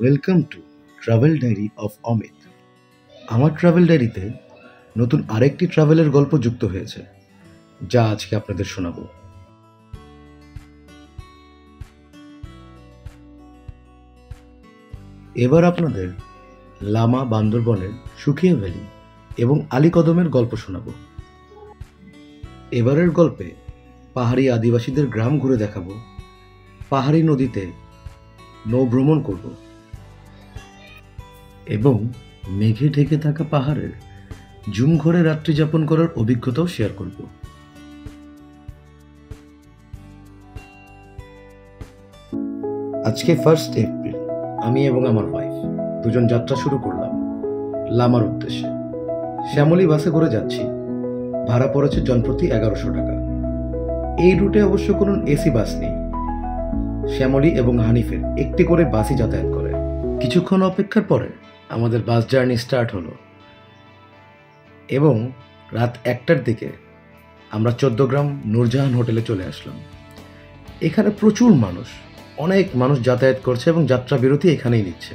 Welcome to travel diary of Amit. আমার travel ডায়েরিতে নতুন আরেকটি ট্রাভেলের গল্প যুক্ত হয়েছে, যা আজকে আপনাদের শোনাবো। এবার আপনাদের লামা বান্দরবনের সুখিয়া ভ্যালি এবং আলীকদমের গল্প শোনাবো। এবারের গল্পে পাহাড়ি আদিবাসীদের গ্রাম ঘুরে দেখাবো, পাহাড়ি নদীতে নৌ ভ্রমণ করব এবং মেঘে ঢেকে থাকা পাহাড়ের জুম ঘরে রাত্রি যাপন করার অভিজ্ঞতাও শেয়ার করব। আজকে 1 এপ্রিল আমি এবং আমার ওয়াইফ দুজন যাত্রা শুরু করলাম লামার উদ্দেশ্যে। শ্যামলী বাসে করে যাচ্ছি, ভাড়া পড়েছে জনপ্রতি 1100 টাকা। এই রুটে অবশ্য কোনো এসি বাস নেই। শ্যামলী এবং হানিফের একটি করে বাসই যাতায়াত করে। কিছুক্ষণ অপেক্ষার পরে আমাদের বাস জার্নি স্টার্ট হলো এবং রাত 1টার দিকে আমরা 14 গ্রাম নূরজাহান হোটেলে চলে আসলাম। এখানে প্রচুর মানুষ, অনেক মানুষ যাতায়াত করছে এবং যাত্রা বিরতি এখানেই নিচ্ছে।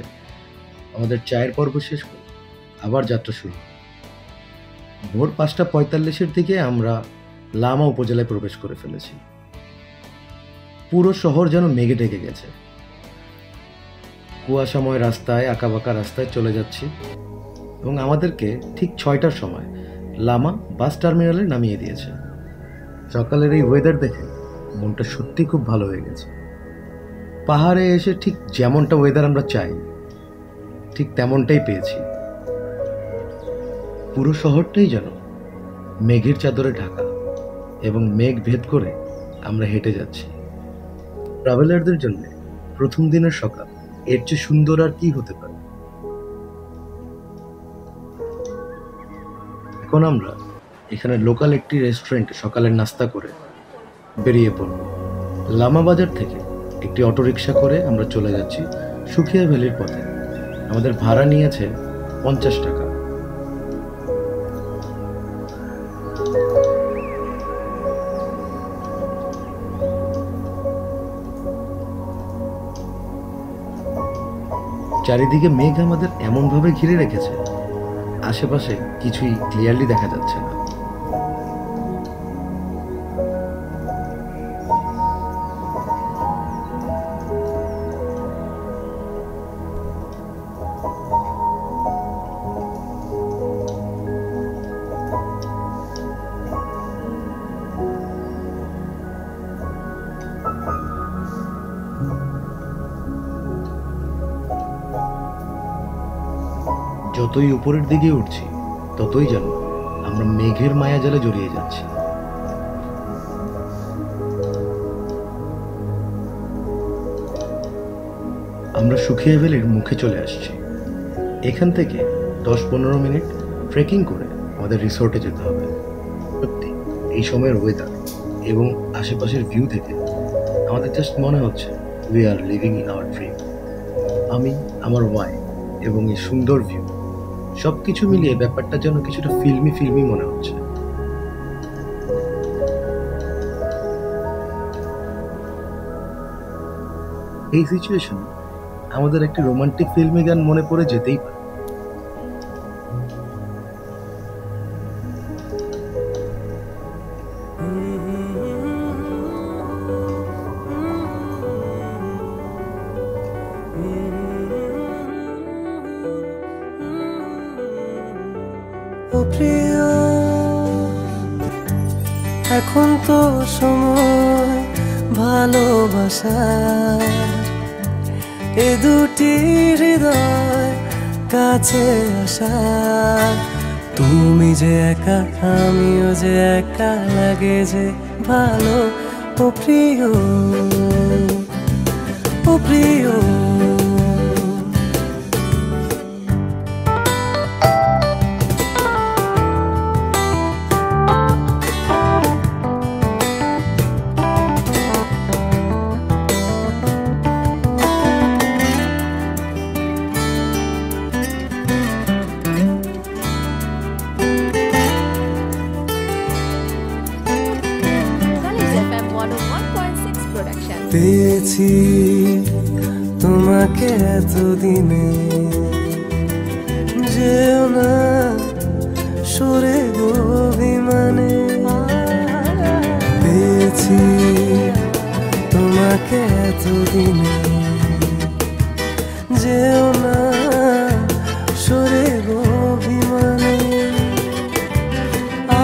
আমাদের চায়ের পর্ব শেষ করে আবার যাত্রা শুরু। ভোর 5:45-এর দিকে আমরা লামা উপজেলায় প্রবেশ করে ফেলেছি। পুরো শহর যেন মেঘে ঢেকে গেছে। কুয়াশাময় রাস্তায়, আঁকাবাঁকা রাস্তায় চলে যাচ্ছি এবং আমাদেরকে ঠিক 6টার সময় লামা বাস টার্মিনালে নামিয়ে দিয়েছে। সকালের এই ওয়েদার দেখে মনটা সত্যি খুব ভালো হয়ে গেছে। পাহাড়ে এসে ঠিক যেমনটা ওয়েদার আমরা চাই, ঠিক তেমনটাই পেয়েছি। পুরো শহরটাই যেন মেঘের চাদরে ঢাকা এবং মেঘ ভেদ করে আমরা হেঁটে যাচ্ছি। ট্রাভেলারদের জন্য প্রথম দিনের সকাল এর চেয়ে সুন্দর আর কি হতে পারে। এখন আমরা এখানে লোকাল একটি রেস্টুরেন্টে সকালের নাস্তা করে বেরিয়ে পড়ব। লামা বাজার থেকে একটি অটোরিকশা করে আমরা চলে যাচ্ছি সুখিয়া ভ্যালির পথে। আমাদের ভাড়া নিয়েছে 50 টাকা। চারিদিকে মেঘ আমাদের এমনভাবে ঘিরে রেখেছে, আশেপাশে কিছুই ক্লিয়ারলি দেখা যাচ্ছে না। যতই উপরের দিকে উঠছি ততই যেন আমরা মেঘের মায়াজালে জড়িয়ে যাচ্ছি। আমরা সুখিয়া ভ্যালির মুখে চলে আসছি। এখান থেকে 10-15 মিনিট ট্রেকিং করে আমাদের রিসোর্টে যেতে হবে। সত্যি এই সময়ের ওয়েদার এবং আশেপাশের ভিউ থেকে আমাদের জাস্ট মনে হচ্ছে we are living in our dream. আমি, আমার ওয়াইফ এবং এই সুন্দর ভিউ সবকিছু মিলিয়ে ব্যাপারটা যেন কিছুটা ফিল্মি মনে হচ্ছে। এই সিচুয়েশনে আমাদের একটি রোমান্টিক ফিল্মি গান মনে পড়ে যেতেই পারে। ও প্রিয়, এখন তো সময় ভালোবাসার, এ দুটি হৃদয় কাছে আসার। তুমি যে একা, আমিও যে একা, লাগে যে ভালো। ও প্রিয়, ও প্রিয়, পেয়েছি তোমার তোমাকে এতদিনে যেও না সরে গো বিমানে পেয়েছি তোমাকে এতদিনে যেও না সরে গো বিমানে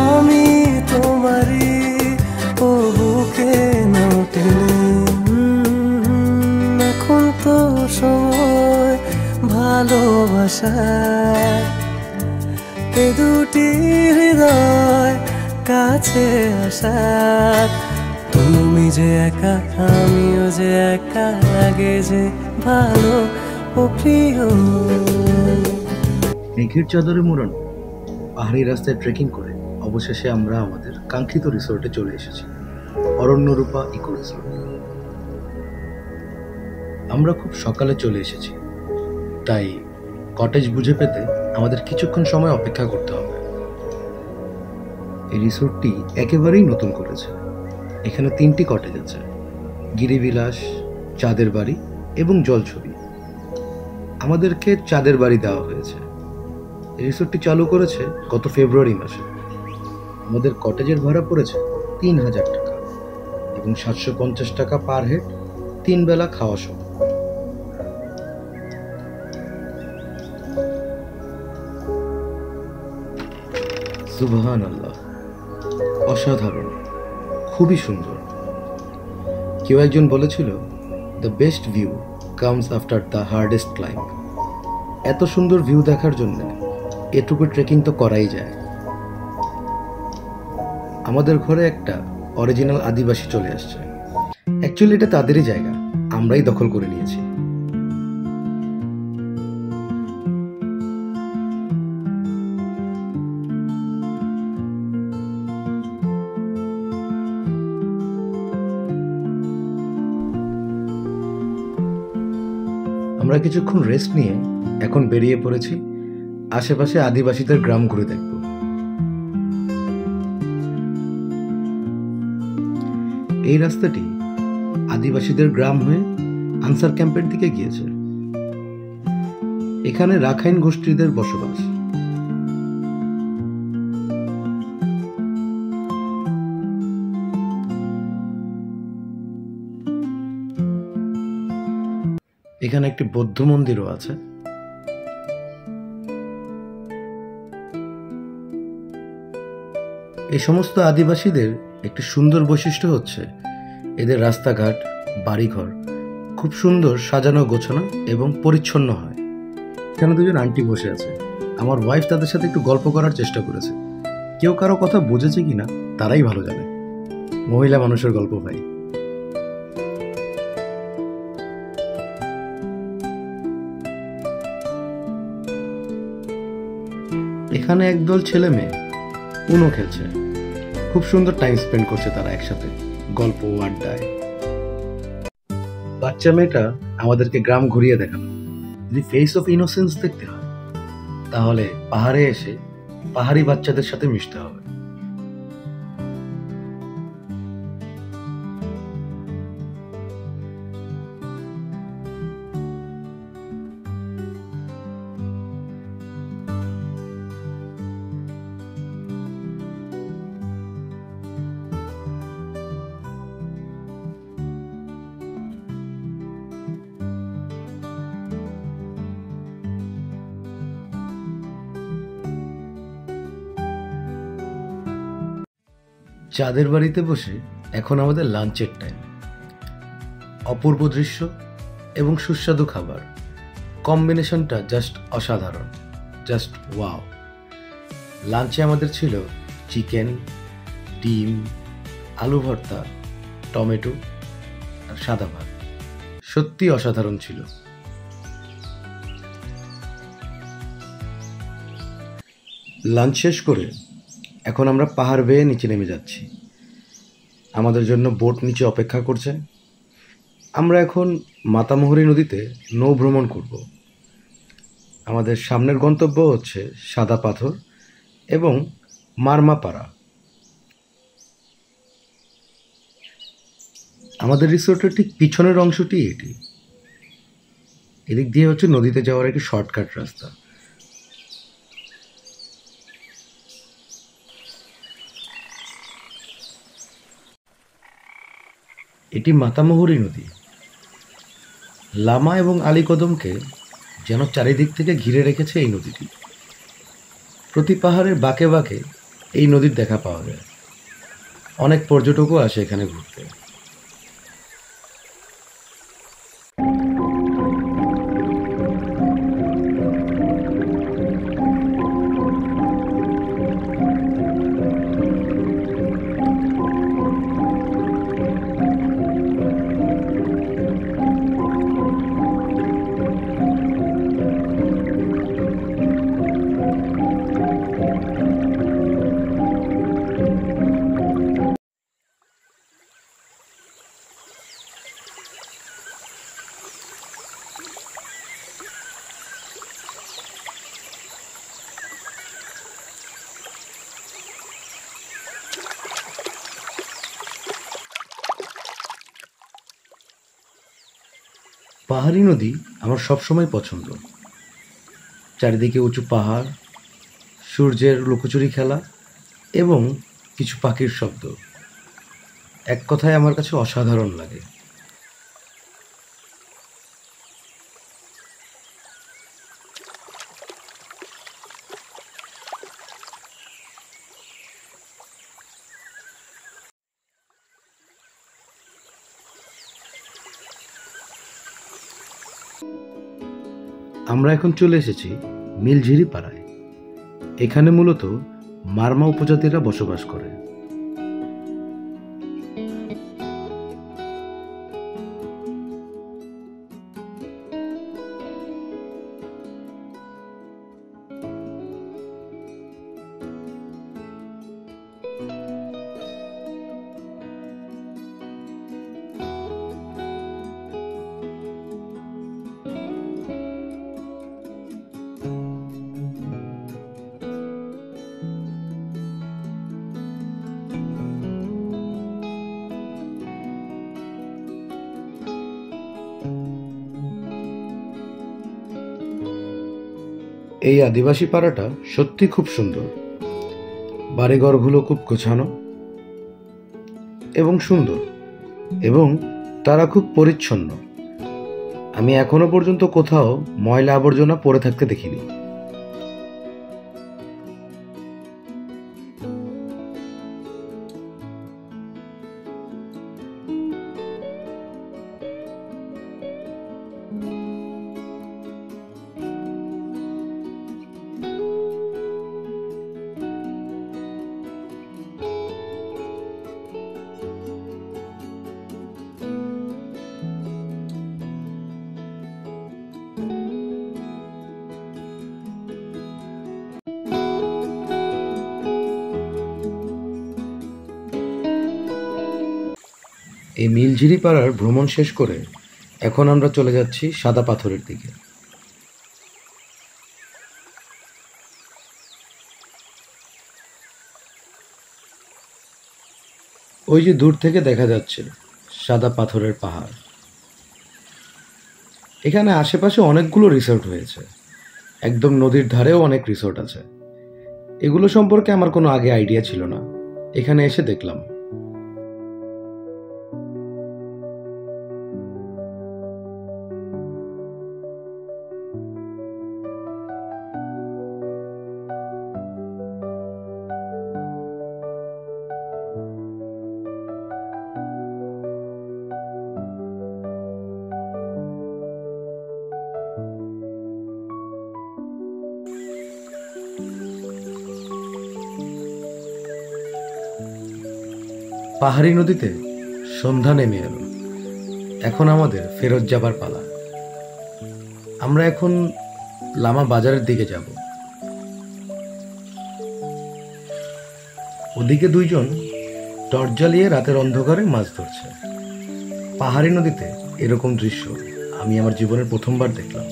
আমি তোমারই ও বুকে নাও টেনে এখন তো সময় ভালোবাসায় এ দুটি হৃদয় কাছে আসার তুমি যে একা আমিও যে একা লাগে যে ভালো ও প্রিয় মেঘের চাদরে মোড়ানো পাহাড়ি রাস্তায় ট্রেকিং করে অবশেষে আমরা আমাদের কাঙ্ক্ষিত রিসোর্টে চলে এসেছি, অরণ্যরূপা ইকো রিসোর্ট। আমরা খুব সকালে চলে এসেছি, তাই কটেজ বুঝে পেতে আমাদের কিছুক্ষণ সময় অপেক্ষা করতে হবে। এই রিসোর্টটি একেবারেই নতুন করেছে। এখানে 3টি কটেজ আছে, গিরিবিলাস, চাঁদের বাড়ি এবং জলছবি। আমাদেরকে চাঁদের বাড়ি দেওয়া হয়েছে। এই রিসোর্টটি চালু করেছে গত ফেব্রুয়ারি মাসে। আমাদের কটেজের ভাড়া পড়েছে 3000 টাকা এবং 750 টাকা পার হেড, 3 বেলা খাওয়া সহ। সুবহানাল্লাহ, অসাধারণ, খুবই সুন্দর। কেউ একজন বলেছিল, the best view comes after the hardest climb. এত সুন্দর ভিউ দেখার জন্য এটুকু ট্রেকিং তো করাই যায়। আমাদের ঘরে একটা অরিজিনাল আদিবাসী চলে আসছে। অ্যাকচুয়ালি এটা তাদেরই জায়গা, আমরাই দখল করে নিয়েছি। আমরা কিছুক্ষণ রেস্ট নিয়ে এখন বেরিয়ে পড়েছি আশেপাশে আদিবাসীদের গ্রাম ঘুরে দেখব। এই রাস্তাটি আদিবাসীদের গ্রাম হয়ে আনসার ক্যাম্পের দিকে গিয়েছে। এখানে রাখাইন গোষ্ঠীদের বসবাস। এখানে একটি বৌদ্ধ মন্দিরও আছে। এই সমস্ত আদিবাসীদের একটি সুন্দর বৈশিষ্ট্য হচ্ছে এদের রাস্তাঘাট, বাড়িঘর খুব সুন্দর সাজানো গোছানো এবং পরিচ্ছন্ন হয়। এখানে দুজন আন্টি বসে আছে। আমার ওয়াইফ তাদের সাথে একটু গল্প করার চেষ্টা করেছে। কেউ কারো কথা বুঝেছে কিনা তারাই ভালো জানে। মহিলা মানুষের গল্প ভাই। এখানে একদল ছেলে মেয়ে উনো খেলছে। খুব সুন্দর টাইম স্পেন্ড করছে তারা একসাথে, গল্প আড্ডায়। বাচ্চা মেয়েটা আমাদেরকে গ্রাম ঘুরিয়ে দেখালো। যদি ফেস অফ ইনোসেন্স দেখতে হয় তাহলে পাহাড়ে এসে পাহাড়ি বাচ্চাদের সাথে মিশতে হবে। চাঁদের বাড়িতে বসে এখন আমাদের লাঞ্চের টাইম। অপূর্ব দৃশ্য এবং সুস্বাদু খাবার, কম্বিনেশনটা জাস্ট অসাধারণ, জাস্ট ওয়াও। লাঞ্চে আমাদের ছিল চিকেন, ডিম, আলু ভর্তা, টমেটো আর সাদা ভাত। সত্যি অসাধারণ ছিল। লাঞ্চ শেষ করে এখন আমরা পাহাড় বেয়ে নিচে নেমে যাচ্ছি। আমাদের জন্য বোট নিচে অপেক্ষা করছে। আমরা এখন মাতামুহুরী নদীতে নৌ ভ্রমণ করব। আমাদের সামনের গন্তব্য হচ্ছে সাদা পাথর এবং মারমাপাড়া। আমাদের রিসোর্টের ঠিক পিছনের অংশটি এটি। এদিক দিয়ে হচ্ছে নদীতে যাওয়ার একটি শর্টকাট রাস্তা। এটি মাতামুহুরী নদী। লামা এবং আলীকদমকে যেন চারিদিক থেকে ঘিরে রেখেছে এই নদীটি। প্রতি পাহাড়ের বাঁকে বাঁকে এই নদীর দেখা পাওয়া যায়। অনেক পর্যটকও আসে এখানে ঘুরতে। পাহাড়ি নদী আমার সবসময় পছন্দ। চারিদিকে উঁচু পাহাড়, সূর্যের লুকোচুরি খেলা এবং কিছু পাখির শব্দ, এক কথায় আমার কাছে অসাধারণ লাগে। আমরা এখন চলে এসেছি মিলঝিরি পাড়ায়। এখানে মূলত মারমা উপজাতিরা বসবাস করে। এই আদিবাসী পাড়াটা সত্যি খুব সুন্দর। বাড়িঘরগুলো খুব গোছানো এবং সুন্দর, এবং তারা খুব পরিচ্ছন্ন। আমি এখনো পর্যন্ত কোথাও ময়লা আবর্জনা পড়ে থাকতে দেখিনি। এই মিলঝিরি পাড়ার ভ্রমণ শেষ করে এখন আমরা চলে যাচ্ছি সাদা পাথরের দিকে। ওই যে দূর থেকে দেখা যাচ্ছে সাদা পাথরের পাহাড়। এখানে আশেপাশে অনেকগুলো রিসোর্ট হয়েছে, একদম নদীর ধারেও অনেক রিসোর্ট আছে। এগুলো সম্পর্কে আমার কোনো আগে আইডিয়া ছিল না, এখানে এসে দেখলাম। পাহাড়ি নদীতে সন্ধ্যা নেমে এলো। এখন আমাদের ফেরত যাবার পালা। আমরা এখন লামা বাজারের দিকে যাব। ওদিকে দুইজন টর্চ জ্বালিয়ে রাতের অন্ধকারে মাছ ধরছে। পাহাড়ি নদীতে এরকম দৃশ্য আমি আমার জীবনের প্রথমবার দেখলাম।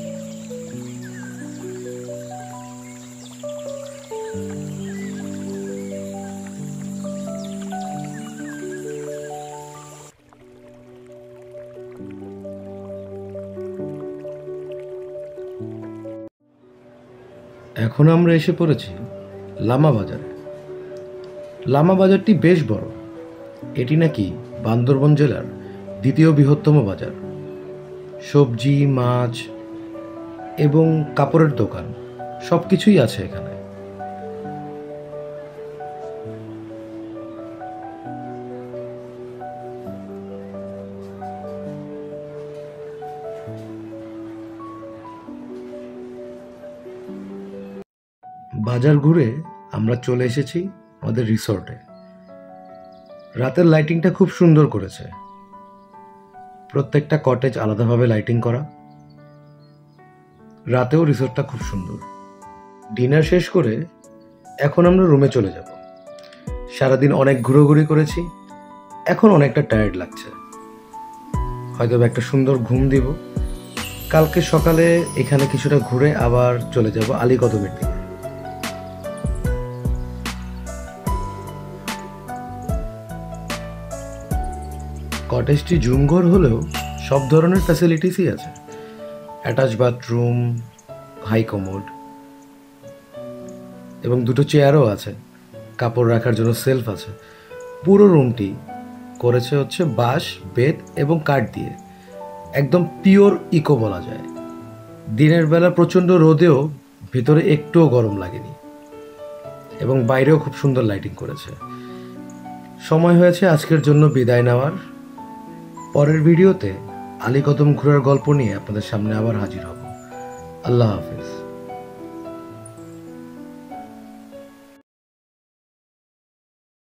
এখন আমরা এসে পড়েছি লামা বাজারে। লামা বাজারটি বেশ বড়। এটি নাকি বান্দরবন জেলার দ্বিতীয় বৃহত্তম বাজার। সবজি, মাছ এবং কাপড়ের দোকান সব কিছুই আছে এখানে। বাজার ঘুরে আমরা চলে এসেছি আমাদের রিসর্টে। রাতের লাইটিংটা খুব সুন্দর করেছে। প্রত্যেকটা কটেজ আলাদাভাবে লাইটিং করা। রাতেও রিসর্টটা খুব সুন্দর। ডিনার শেষ করে এখন আমরা রুমে চলে যাব। সারাদিন অনেক ঘোরাঘুরি করেছি, এখন অনেকটা টায়ার্ড লাগছে। হয়তো একটা সুন্দর ঘুম দিব। কালকে সকালে এখানে কিছুটা ঘুরে আবার চলে যাব আলীকদমের দিকে। কটেজটি জুমঘর হলেও সব ধরনের ফ্যাসিলিটিসই আছে। অ্যাটাচ বাথরুম, হাই কমোড এবং দুটো চেয়ারও আছে। কাপড় রাখার জন্য সেলফ আছে। পুরো রুমটি করেছে হচ্ছে বাঁশ, বেত এবং কাঠ দিয়ে। একদম পিওর ইকো বলা যায়। দিনের বেলা প্রচণ্ড রোদেও ভেতরে একটুও গরম লাগেনি এবং বাইরেও খুব সুন্দর লাইটিং করেছে। সময় হয়েছে আজকের জন্য বিদায় নেওয়ার। পরের ভিডিওতে আলীকদম ঘোরার গল্প নিয়ে আপনাদের সামনে আবার হাজির হব। আল্লাহ হাফেজ।